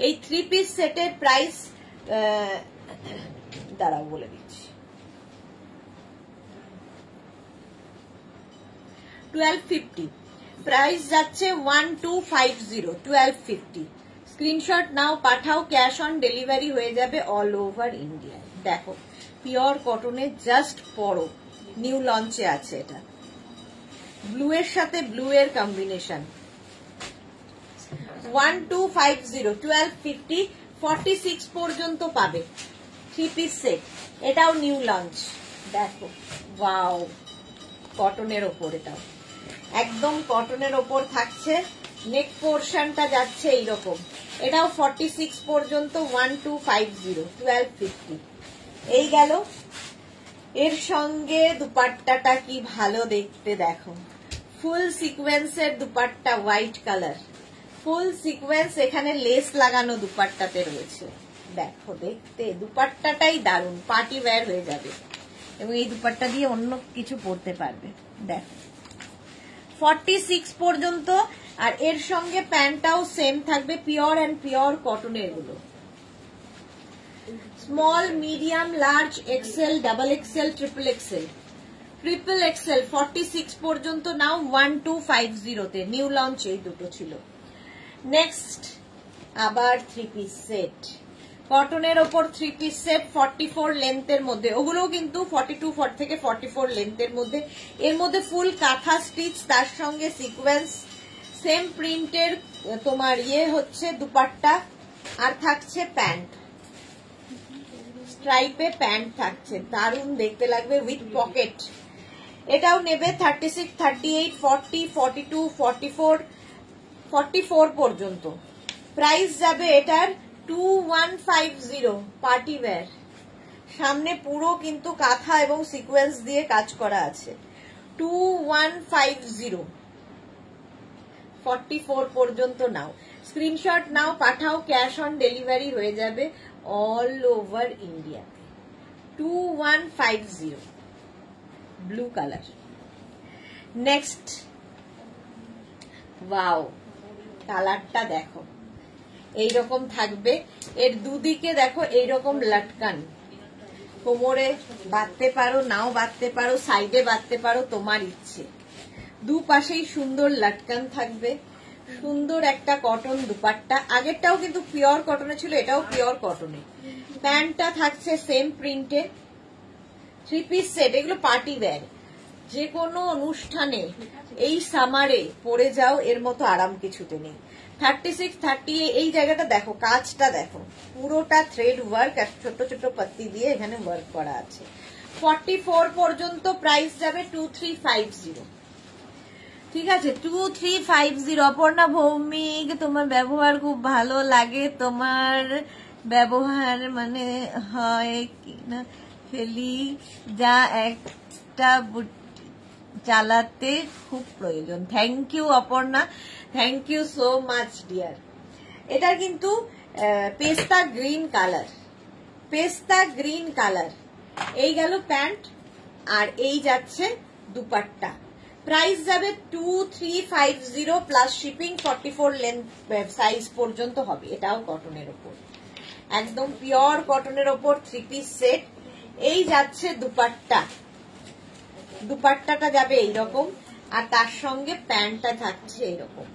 এই 3 পিস সেটের প্রাইস দাঁড়াও বলে দিচ্ছি, 1250। প্রাইস যাচ্ছে 1250, 1250। স্ক্রিনশট নাও, পাঠাও, ক্যাশ অন ডেলিভারি হয়ে যাবে অল ওভার ইন্ডিয়া। দেখো পিওর কটনের, জাস্ট পরো, নিউ লঞ্চে আছে এটা, ব্লু এর সাথে ব্লু এর কম্বিনেশন। 1250, 1250, 46 পর্যন্ত পাবে 3 পিস সেট। এটাও নিউ লঞ্চ, দেখো ওয়াও, কটনের ওপর, এটাও একদম কটনের ওপর থাকছে, নেক পোর্শনটা যাচ্ছে এইরকম, এটাও 46 পর্যন্ত, 1250, 1250। এই গেল। এর সঙ্গে দুপাট্টাটা কি ভালো দেখতে, দেখো ফুল সিকোয়েন্সের দুপাট্টা, হোয়াইট কালার, ফুল সিকোয়েন্স, এখানে লেস লাগানো দুপাট্টাতে রয়েছে। দেখো দেখতে দুপাট্টাটাই দারুণ, পার্টি ওয়্যার হয়ে যাবে, এবং এই দুপাট্টা দিয়ে অন্য কিছু পরতে পারবে। দেখো 46 পর্যন্ত, আর এর সঙ্গে প্যান্টটাও সেম থাকবে, পিওর অ্যান্ড পিওর কটনের গুলো। Small, medium, large, XL, double XL, triple XL, triple XL 46 পর্যন্ত নাও 1250 নিউ লঞ্চ এই দুটো ছিল। নেক্সট আবার 3 পিস সেট, কটনের ওপর 3 পিস সেট, 44 লেন্থের মধ্যে, ওগুলোও কিন্তু 42 থেকে 44 লেন্থের মধ্যে। এর মধ্যে ফুল কাঁথা স্টিচ, তার সঙ্গে সিকোয়েন্স, সেম প্রিন্টের তোমার হচ্ছে দুপাট্টা, আর থাকছে প্যান্ট, স্ট্রাইপে প্যান্ট থাকছে, দারুণ দেখতে লাগবে, উইথ পকেট। এটাও নেবে 36, 38, 40, 42, 44 পর্যন্ত। প্রাইস যাবে এটার 2150, পার্টি ওয়্যার, সামনে পুরো কিন্তু কাঁথা এবং সিকোয়েন্স দিয়ে কাজ করা আছে। 2150, 44 পর্যন্ত নাও, স্ক্রিনশট নাও, পাঠাও, ক্যাশ অন ডেলিভারি হয়ে যাবে অল ওভার ইন্ডিয়াতে। 2150, ব্লু কালার। নেক্সট, ওয়াও, কালারটা দেখো, এইরকম থাকবে, এর দুদিকে দেখো এইরকম লটকান, কোমরে বাঁধতে পারো, নাও বাঁধতে পারো, সাইডে বাঁধতে পারো, তোমার ইচ্ছে। দুপাশেই সুন্দর লটকান থাকবে, সুন্দর একটা কটন দুপাট্টা, আগেরটাও কিন্তু পিওর কটনে ছিল, এটাও পিওর কটনে। প্যান্টটা থাকছে সেম প্রিন্টে, 3 পিস সেট, এগুলো পার্টি ওয়্যার, যে কোনো অনুষ্ঠানে এই সামারে পরে যাও, এর মতো আরাম কিছুতে নেই। 36, 38, এই জায়গাটা দেখো, কাজটা দেখো, পুরোটা থ্রেড ওয়ার্ক, আর ছোট ছোট পাত্তি দিয়ে এখানে ওয়ার্ক করা আছে। 44 পর্যন্ত প্রাইস যাবে 2350। ঠিক আছে, 2350। অপর্ণা ভৌমিক, তোমার ব্যবহার খুব ভালো লাগে, তোমার ব্যবহার মানে হয় কিনা ফেলি, যা একটা চালাতে খুব প্রয়োজন। Thank you Aparna, thank you so much dear. এটা কিন্তু pista green colour, pista green colour. এই গেল প্যান্ট, আর এই যাচ্ছে দুপাট্টা। প্রাইস যাবে 2350 প্লাস শিপিং, 44 লেন্থ সাইজ পর্যন্ত হবে। এটাও কটনের ওপর, একদম পিওর কটনের ওপর 3 পিস সেট। এই যাচ্ছে দুপাট্টা, দুপাট্টাটা যাবে এইরকম, আর তার সঙ্গে প্যান্টটা থাকছে এইরকম,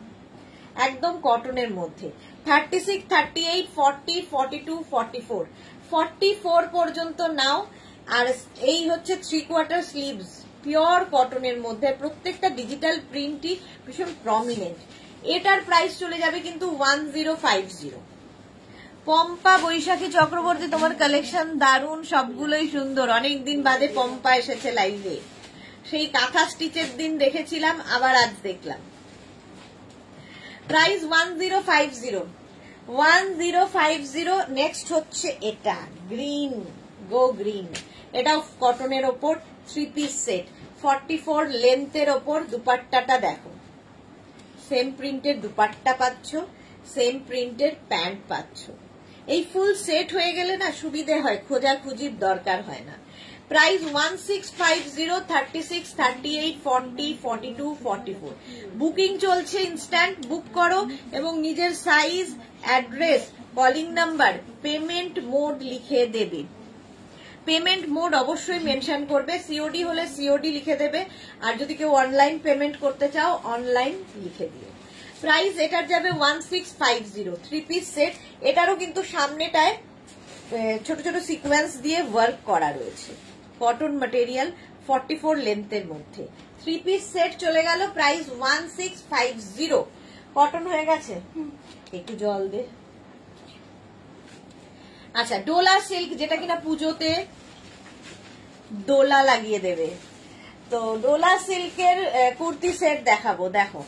একদম কটনের মধ্যে। 36, 38, 40, 42, 44 পর্যন্ত নাও। আর এই হচ্ছে 3/4 স্লিভস, পিওর কটনের মধ্যে, প্রত্যেকটা ডিজিটাল প্রিন্টই ভীষণ প্রমিনেন্ট। এটার প্রাইস চলে যাবে কিন্তু 1050। পম্পা বৈশাখী চক্রবর্তী, তোমার কালেকশন দারুণ, সবগুলোই সুন্দর। অনেকদিন বাদে পম্পা এসেছে লাইভে, সেই কাঁথা স্টিচের দিন দেখেছিলাম, আবার আজ দেখলাম। প্রাইস 1050। নেক্সট হচ্ছে এটা গ্রিন, গো গ্রিন। এটাও কটনের ওপর 3 পিস সেট, 44 লেন্থের ওপর। দুপাট্টাটা দেখো, সেম প্রিন্টের দুপাট্টা পাচ্ছ, সেম প্রিন্টের প্যান্ট পাচ্ছ। এই ফুল সেট হয়ে গেলে না সুবিধে হয়, খোঁজাখুঁজির দরকার হয় না। প্রাইস 1650, 36, 38, 40, 42, 44। বুকিং চলছে, ইনস্ট্যান্ট বুক করো এবং নিজের size, address, calling number, payment mode লিখে দেবে। পেমেন্ট মোড অবশ্যই মেনশন করবে, সিওডি হলে সিওডি লিখে দেবে, আর যদি কেউ অনলাইন পেমেন্ট করতে চাও অনলাইন লিখে দিও। প্রাইস এটার যাবে 1650, 3 পিস সেট। এটারও কিন্তু সামনেটায় ছোট ছোট সিকোয়েন্স দিয়ে ওয়ার্ক করা রয়েছে, কটন ম্যাটেরিয়াল, 44 লেন্থের মধ্যে। 3 পিস সেট চলে গেল, প্রাইস 1650। কটন হয়ে গেছে, একটু জল দে। আচ্ছা, ডোলা সিল্ক, যেটা কিনা পুজোতে দোলা লাগিয়ে দেবে, তো ডোলা সিল্কের কুর্তি সেট দেখাবো। দেখো,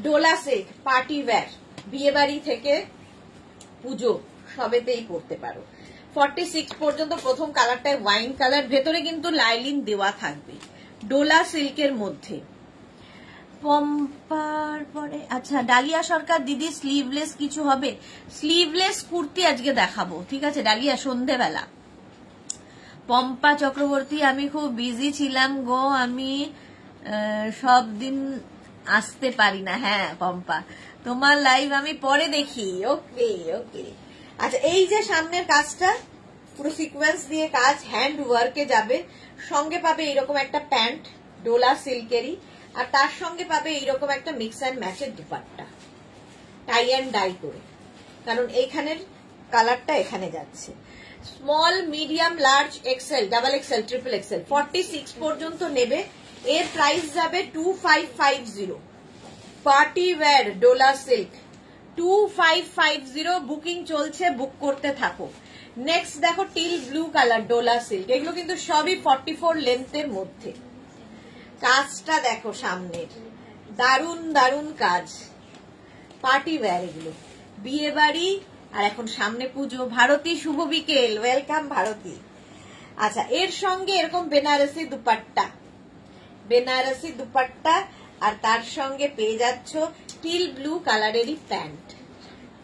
ডোলা সিল্ক পার্টি ওয়্যার, বিয়ে বাড়ি থেকে পুজো সবেতেই পরতে পারো। 46 পর্যন্ত। প্রথম কালারটায় ওয়াইন কালার, ভেতরে কিন্তু লাইলিন দেওয়া থাকবে, ডোলা সিল্কের মধ্যে। পম্পার পরে আচ্ছা, ডালিয়া সরকার দিদি, স্লিভলেস কিছু হবে? স্লিভলেস কুর্তি আজকে দেখাবো, ঠিক আছে ডালিয়া, সন্ধেবেলা। পম্পা চক্রবর্তী, আমি খুব বিজি ছিলাম গো, আমি সব দিন আসতে পারি না। হ্যাঁ পম্পা, তোমার লাইভ আমি পরে দেখি। ওকে ওকে। আচ্ছা, এই যে সামনের কাজটা পুরো সিকোয়েন্স দিয়ে কাজ, হ্যান্ড ওয়ার্কে যাবে। সঙ্গে পাবে এইরকম একটা প্যান্ট, ডোলা সিল্কেরই, আর তার সঙ্গে পাবে এইরকম একটা মিক্স অ্যান্ড ম্যাচের দুপাট্টা, টাই অ্যান্ড ডাই করে, কারণ এইখানের কালারটা এখানে যাচ্ছে। Small, medium, large, XL, double XL, triple XL, 46 পর্যন্ত নেবে। এর প্রাইস যাবে 2550। Party wear Dola silk 2550, booking চলছে, বুক করতে থাকো। নেক্সট দেখো teal blue colour Dola silk, এগুলো কিন্তু সবই 44 লেন্থের মধ্যে। কাজটা দেখো সামনের, দারুন দারুন কাজ, পার্টি ওয়্যার এগুলো, বিয়ে বাড়ি, আর এখন সামনে পুজো। ভারতী, শুভ বিকেল, ওয়েলকাম ভারতী। আচ্ছা, এর সঙ্গে এরকম বেনারসি দুপাট্টা, বেনারসি দুপাট্টা, আর তার সঙ্গে পেয়ে যাচ্ছ টিল ব্লু কালারেরই প্যান্ট।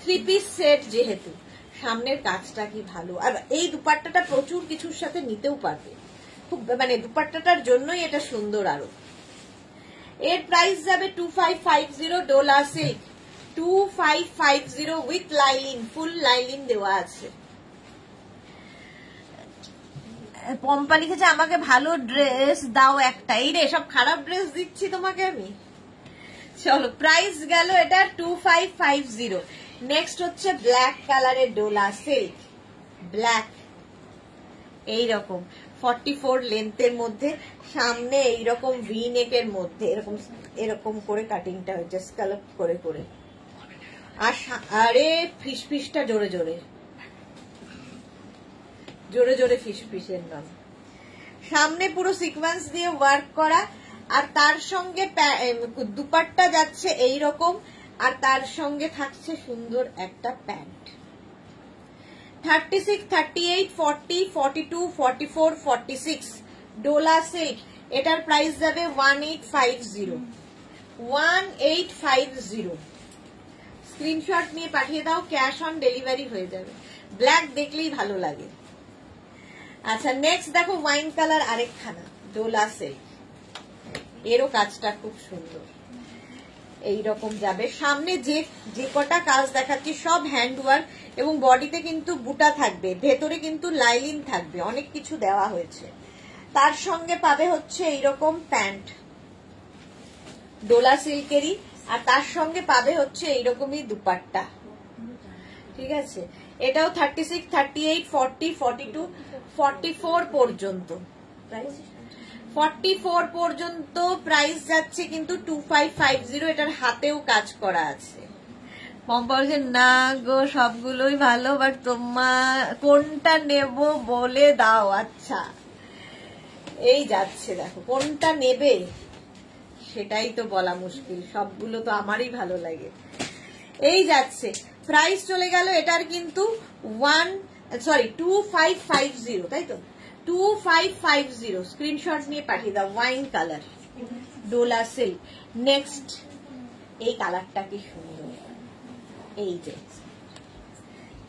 3 পিস সেট যেহেতু, সামনের কাজটা কি ভালো। আর এই দুপাট্টাটা প্রচুর কিছুর সাথে নিতেও পারবে, খুব মানে দুপাট্টাটার জন্যই এটা সুন্দর আরো। এর প্রাইস যাবে 2550, Dola silk 2550 with lining, full lining দেওয়া আছে। পম্পা লিখেছে আমাকে ভালো ড্রেস দাও একটা। এই রে, সব খারাপ ড্রেস দিচ্ছি তোমাকে আমি। চলো, প্রাইস গেল এটা 2550। নেক্সট হচ্ছে ব্ল্যাক কালারের ডোলা সিল্ক, ব্ল্যাক, এইরকম 44 লেন্থের মধ্যে, সামনে এইরকম ভি নেকের মধ্যে এরকম এরকম করে কাটিংটা হয়েছে, স্কালপ করে করে। আর আরে ফিসফিসটা জোরে জোরে জোরে জোরে ফিসফিসের নাম। সামনে পুরো সিকোয়েন্স দিয়ে ওয়ার্ক করা, আর তার সঙ্গে দুপাট্টা যাচ্ছে এইরকম, আর তার সঙ্গে থাকছে সুন্দর একটা প্যান্ট। 36, 38, 40, 42, 44, 46 ডোলা সিল্ক। এটার প্রাইস যাবে 1850, 1850। স্ক্রিনশট নিয়ে পাঠিয়ে দাও, ক্যাশ অন ডেলিভারি হয়ে যাবে। ব্ল্যাক দেখলেই ভালো লাগে। আচ্ছা, নেক্সট দেখো ওয়াইন কালার আরেকখানা ডোলা সিল্ক, এরও কাজটা খুব সুন্দর, এইরকম যাবে। সামনে যে কটা কাজ দেখাচ্ছি সব হ্যান্ড ওয়ার্ক, এবং বডিতে কিন্তু বুটা থাকবে, ভেতরে কিন্তু লাইলিন থাকবে, অনেক কিছু দেওয়া হয়েছে। তার সঙ্গে পাবে হচ্ছে এইরকম প্যান্ট ডোলা সিল্কেরই, আর তার সঙ্গে পাবে হচ্ছে এইরকমই দুপাট্টা। ঠিক আছে, এটাও 36, 38, 40, 42, 44 পর্যন্ত, 44 পর্যন্ত প্রাইস যাচ্ছে কিন্তু 2550। এটার হাতেও কাজ করা আছে। না গো সবগুলোই ভালো, বাট তোমার কোনটা নেব বলে দাও। আচ্ছা এই যাচ্ছে, দেখো কোনটা নেবে সেটাই তো বলা মুশকিল, সবগুলো তো আমারই ভালো লাগে। এই যাচ্ছে, প্রাইস চলে গেল এটার কিন্তু 2550, তাই তো 2550। স্ক্রিনশট নিয়ে পাঠিয়ে দাও। Wine colour, Dola silk. Next এই কালারটা কি সুন্দর, এই যে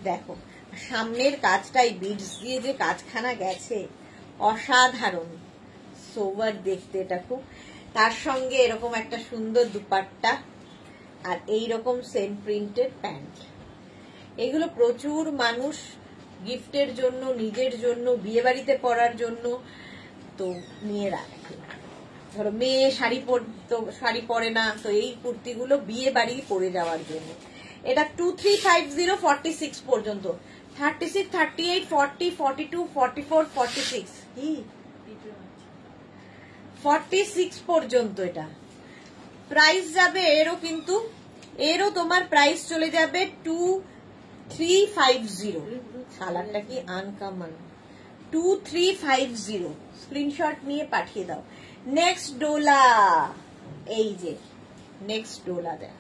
দেখো সামনের কাজটাই বিডস দিয়ে যে কাজখানা গেছে, অসাধারণ সোবার দেখতে এটা খুব। তার সঙ্গে এরকম একটা সুন্দর দুপাট্টা আর এইরকম সেম প্রিন্টের প্যান্ট। এগুলো প্রচুর মানুষ গিফটের জন্য, নিজের জন্য, বিয়ে বাড়িতে পরার জন্য তো নিয়ে রাখে। ধরো মেয়ে শাড়ি পরে না, তো এই কুর্তিগুলো বিয়ে বাড়ি পরে যাওয়ার জন্য। এটা 2350, 46 পর্যন্ত, 36, 38, 40, 42, 44, 46, 46 পর্যন্ত এটা প্রাইস যাবে। এরও তোমার প্রাইস চলে যাবে 2350। কালারটা কি আনকমন, 2350। স্ক্রিনশট নিয়ে পাঠিয়ে দাও। নেক্সট ডোলা, এই যে নেক্সট ডোলা দেখ,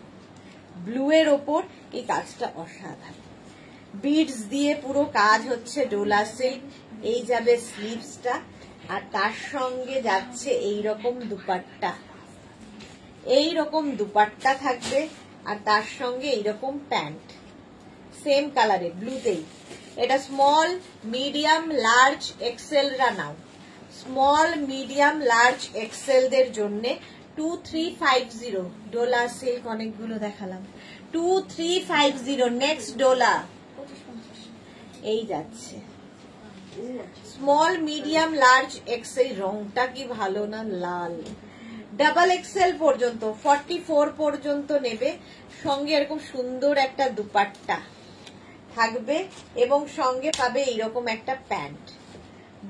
ব্লু এর ওপর এই কাজটা অসাধারণ, বিডস দিয়ে পুরো কাজ হচ্ছে ডোলা সিল্ক। এই যাবে স্লিভসটা, আর তার সঙ্গে যাচ্ছে এইরকম দুপাট্টা, এইরকম দুপাট্টা থাকবে, আর তার সঙ্গে এইরকম প্যান্ট সেম কালারে ব্লুতেই। এটা স্মল, মিডিয়াম, লার্জ, এক্সেল রা নাও। স্মল, মিডিয়াম, লার্জ, এক্সেল দের জন্য 2350। ডোলা সিল্ক অনেকগুলো দেখালাম, 2350। নেক্সট ডোলা, এই যাচ্ছে স্মল, মিডিয়াম, লার্জ, এক্সেল। রংটা কি ভালো না, লাল। ডাবল এক্সেল পর্যন্ত 44 পর্যন্ত নেবে। সঙ্গে এরকম সুন্দর একটা দুপাট্টা থাকবে এবং সঙ্গে পাবে এইরকম একটা প্যান্ট।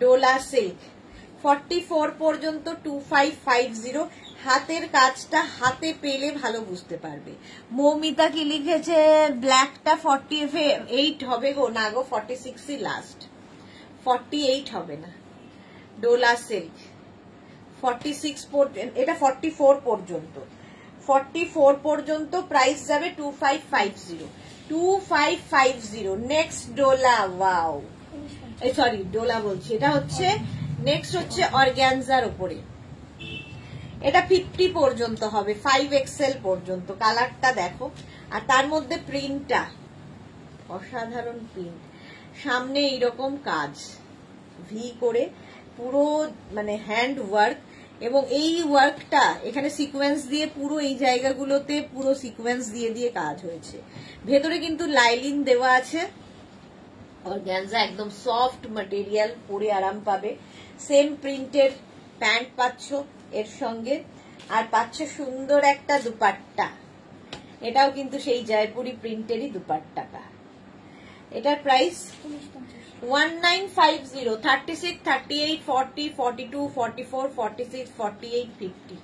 ডোলা সিল্ক 44 পর্যন্ত 2550। হাতের কাজটা হাতে পেলে ভালো বুঝতে পারবে। মৌমিতা কি লিখেছে, ব্ল্যাকটা 48 হবে গো, না গো 46ই লাস্ট, 48 হবে না। ডোলা সিল্ক 46 পর্যন্ত, এটা 44 পর্যন্ত, 44 পর্যন্ত প্রাইস যাবে 2550, 2550। Next Dola, wow, sorry Dola বলছি, এটা হচ্ছে নেক্সট হচ্ছে অর্গ্যানজার উপরে। এটা 50 পর্যন্ত হবে, 5XL পর্যন্ত। কালারটা দেখো, আর তার মধ্যে প্রিন্টটা অসাধারণ প্রিন্ট। সামনে এইরকম কাজ ভি করে পুরো মানে হ্যান্ড ওয়ার্ক, এবং এই ওয়ার্কটা এখানে সিকোয়েন্স দিয়ে পুরো এই জায়গাগুলোতে পুরো সিকোয়েন্স দিয়ে দিয়ে কাজ হয়েছে। ভেতরে কিন্তু লাইলিন দেওয়া আছে। অর্গ্যানজা একদম সফট ম্যাটেরিয়াল, পরে আরাম পাবে। সেম প্রিন্টের প্যান্ট পাচ্ছ এর সঙ্গে, আর পাচ্ছ সুন্দর একটা দুপাট্টা। এটাও কিন্তু সেই জয়পুরি প্রিন্টেরই দুপাট্টাটা। এটার প্রাইস 1950, 36, 38, 40, 42, 44, 46, 48, 50,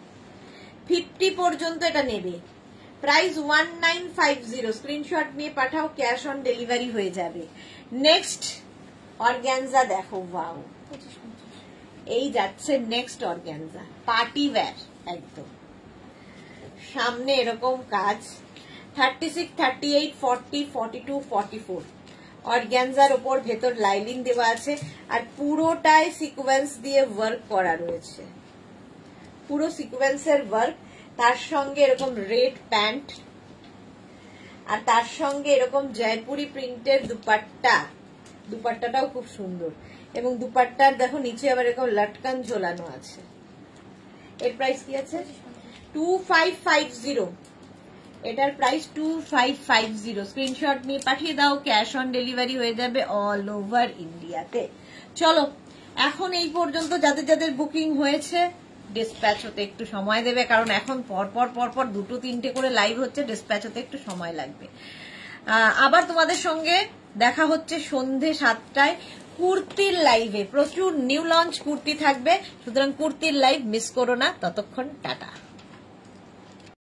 50 পর্যন্ত এটা নেবে। প্রাইস 1950। স্ক্রিনশট নিয়ে পাঠাও, ক্যাশ অন ডেলিভারি হয়ে যাবে। নেক্সট অর্গ্যানজা দেখো, ওয়াও, এই যাচ্ছে নেক্সট অর্গ্যানজা, পার্টি ওয়্যার একদম। সামনে এরকম কাজ, 36, 38, 40, 42, 44। অর্গ্যানজার ওপর ভেতর লাইলিং দেওয়া আছে, আর পুরোটাই সিকোয়েন্স দিয়ে ওয়ার্ক করা রয়েছে, পুরো সিকোয়েন্সের ওয়ার্ক। তার সঙ্গে এরকম রেড প্যান্ট, আর তার সঙ্গে এরকম জয়পুরি প্রিন্টের দুপাট্টা। দুপাট্টাটাও খুব সুন্দর, এবং দুপাট্টার দেখো নিচে আবার এরকম লটকান ঝোলানো আছে। এর প্রাইস কি আছে, 2550। এটার প্রাইস 2550। স্ক্রিনশট নিয়ে পাঠিয়ে দাও, ক্যাশ অন ডেলিভারি হয়ে যাবে অল ওভার ইন্ডিয়াতে। চলো এখন এই পর্যন্ত যাদের যাদের বুকিং হয়েছে, ডিসপ্যাচ হতে একটু সময় দেবে, কারণ এখন পরপর 2-3 করে লাইভ হচ্ছে, ডিসপ্যাচ হতে একটু সময় লাগবে। আবার তোমাদের সঙ্গে দেখা হচ্ছে সন্ধে 7টায় কুর্তির লাইভে। প্রচুর নিউ লঞ্চ কুর্তি থাকবে, সুতরাং কুর্তির লাইভ মিস করো না। ততক্ষণ টাটা।